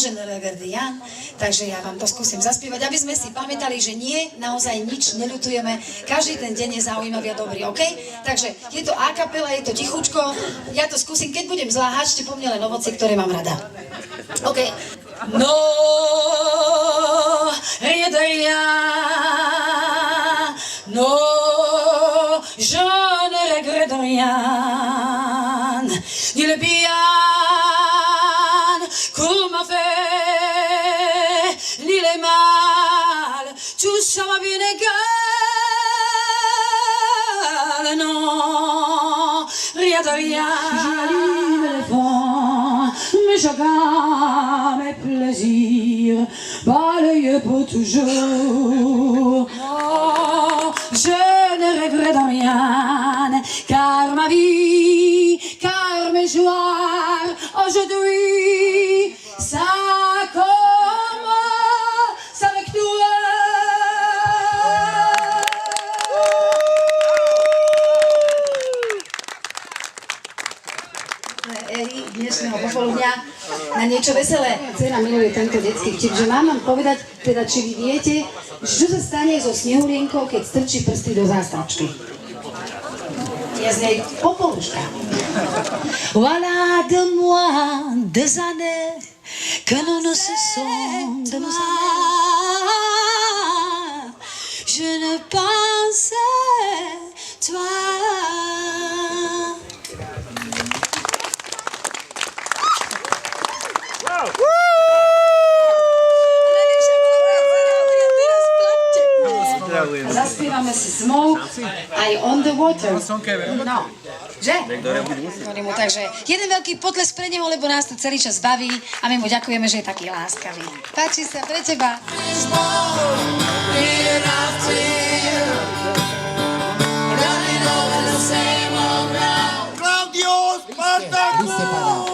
Je ne regrette rien. Takže ja vám to skúsim zaspievať, aby sme si pamätali, že nie, naozaj nič neľutujeme. Každý ten deň je zaujímavý a dobrý, OK? Takže je to a kapela, je to tichučko. Ja to skúsim, keď budem zlá, háčte po mne len ovocie, ktoré mám rada. OK. No, rien de rien. No, je ne regrette rien. Ni le bien qu'on m'a fait, ni le mal, tout ça m'a bien égal. Non, rien de rien. J'allume les vents, mes chagrins, mes plaisirs, balayés pour toujours. Oh, je ne regrette rien, car ma vie, car mes joies, aujourd'hui, ça commence avec toi. Éry dnešného popoludňa na niečo veselé. Dcera miluje tento detský vtip, že mám vám povedať, teda či vy viete, čo sa stane so snehulienkou, keď strčí prsty do zástračky. Je z nej popoluška. Voilà de moi des années que nous ne cessons de nous aimer. Je ne pensais toi. Zaspievame si Smoke aj On the Water. No, že? Takže jeden veľký potlesk pre neho, lebo nás to celý čas baví a my mu ďakujeme, že je taký láskavý. Páči sa pre teba. Claudio Spartaku!